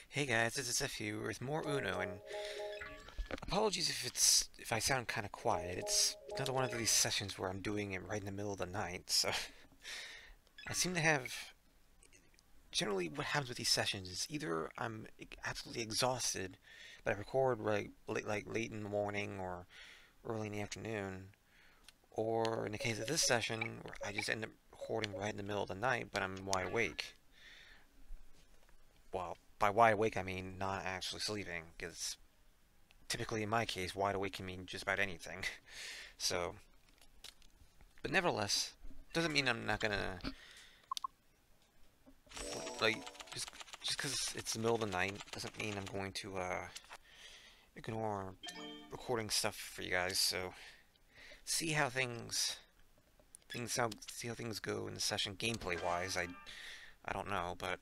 Hey guys, this is FU with more Uno, and apologies if I sound kind of quiet. It's another one of these sessions where I'm doing it right in the middle of the night, so I seem to have. Generally, what happens with these sessions is either I'm absolutely exhausted, but I record like late in the morning or early in the afternoon, or in the case of this session, where I just end up recording right in the middle of the night, but I'm wide awake. Well, by wide awake I mean not actually sleeping, because typically in my case, wide awake can mean just about anything. So, but nevertheless, doesn't mean I'm not gonna like just because it's the middle of the night doesn't mean I'm going to ignore recording stuff for you guys. So see how see how things go in the session gameplay wise. I don't know, but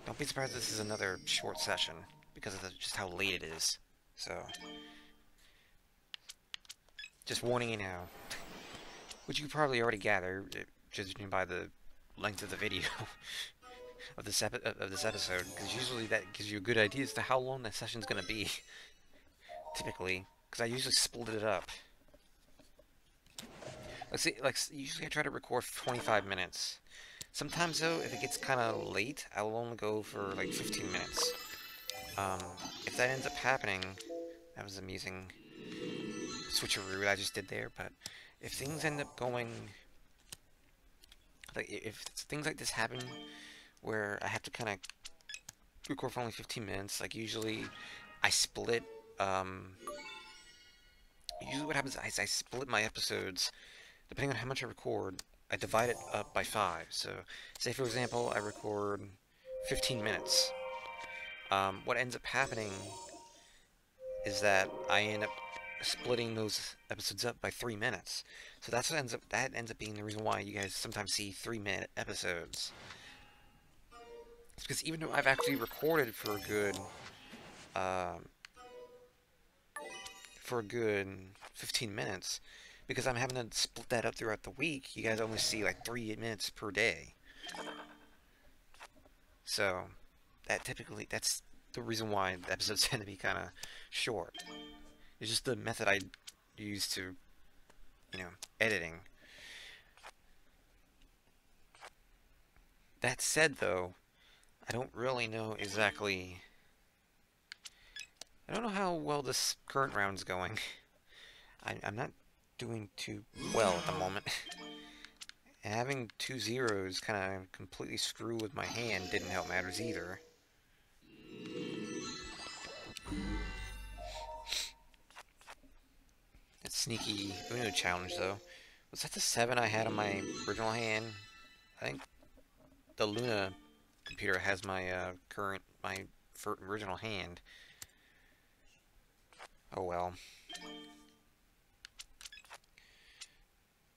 don't be surprised if this is another short session because of just how late it is. So just warning you now, which you probably already gather, judging by the length of the video of this episode, because usually that gives you a good idea as to how long that session's gonna be. Typically, because I usually split it up. Let's see, like usually I try to record for 25 minutes. Sometimes though, if it gets kind of late, I will only go for like 15 minutes. Um, if that ends up happening, that was an amusing switcheroo I just did there. But if things end up going, like if things like this happen, where I have to kind of record for only 15 minutes, like usually I split. Usually what happens is I split my episodes depending on how much I record. I divide it up by 5. So, say for example, I record 15 minutes. What ends up happening is that I end up splitting those episodes up by 3 minutes. So that ends up being the reason why you guys sometimes see 3-minute episodes. It's because even though I've actually recorded um, for a good 15 minutes, because I'm having to split that up throughout the week, you guys only see like 3 minutes per day. So that's the reason why the episodes tend to be kind of short. It's just the method I use to, editing. That said, though, I don't really know exactly. I don't know how well this current round's going. I'm not doing too well at the moment. And having 2 zeros kind of completely screw with my hand didn't help matters either. That sneaky Uno challenge, though. Was that the 7 I had on my original hand? I think the Luna computer has my my original hand. Oh well.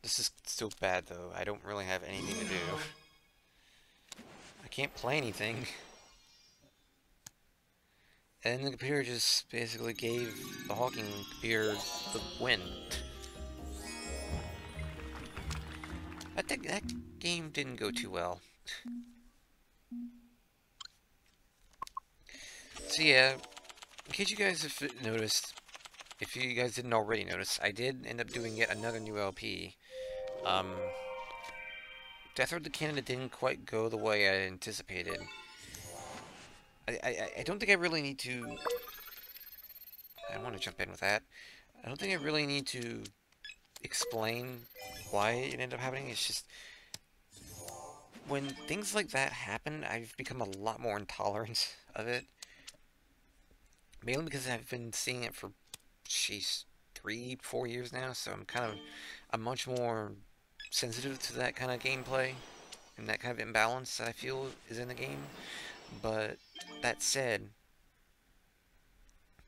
This is still bad, though. I don't really have anything to do. I can't play anything. And the computer just basically gave the Hawking computer the win. I think that game didn't go too well. So yeah, in case you guys have noticed, if you guys didn't already notice, I did end up doing yet another new LP. Death Road to Canada didn't quite go the way I anticipated. I don't think I really need to... I don't want to jump in with that. I don't think I really need to explain why it ended up happening. It's just... when things like that happen, I've become a lot more intolerant of it. Mainly because I've been seeing it for, jeez, 3-4 years now, so I'm much more sensitive to that kind of gameplay and that kind of imbalance that I feel is in the game. But that said,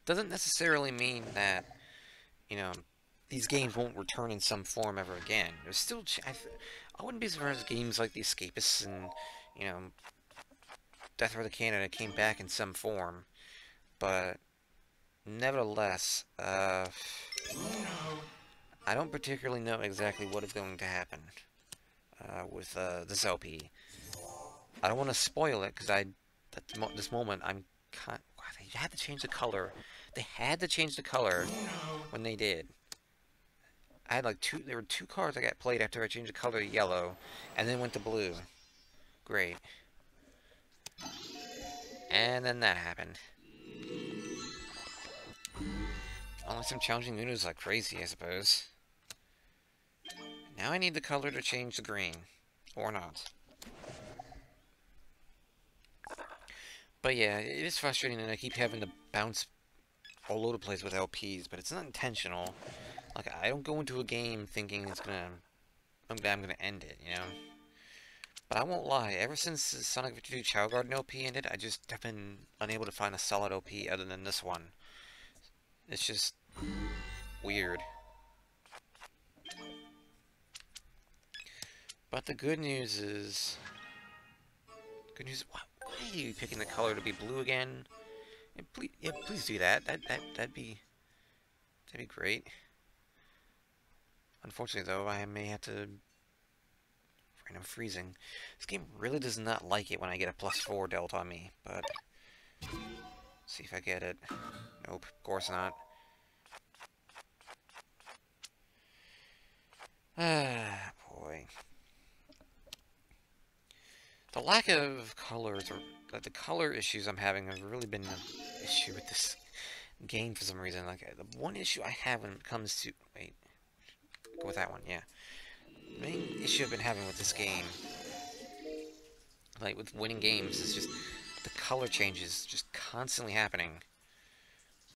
doesn't necessarily mean that, these games won't return in some form ever again. There's still, I wouldn't be surprised if games like The Escapists and, Death Row to Canada came back in some form. But nevertheless, I don't particularly know exactly what is going to happen with this LP. I don't want to spoil it because at this moment I'm Wow, they had to change the color. They had to change the color when they did. I had like there were two cards that got played after I changed the color to yellow, and then went to blue. Great. And then that happened. Unless I'm challenging Unos like crazy, I suppose. Now I need the color to change to green. Or not. But yeah, it is frustrating that I keep having to bounce all over the place with LPs, but it's not intentional. Like, I don't go into a game thinking I'm gonna end it, you know? But I won't lie, ever since the Sonic Adventure 2 Chao Garden LP ended, I just have been unable to find a solid LP other than this one. It's just weird. But the good news is... Why are you picking the color to be blue again? Please do that. That'd be great. Unfortunately, though, I may have to... I'm freezing. This game really does not like it when I get a +4 delta on me, but... see if I get it. Nope, of course not. Ah, boy. The lack of colors, or the color issues I'm having have really been an issue with this game for some reason. Like, the one issue I have when it comes to... wait. Go with that one, yeah. The main issue I've been having with this game, like with winning games, is just the color changes just constantly happening.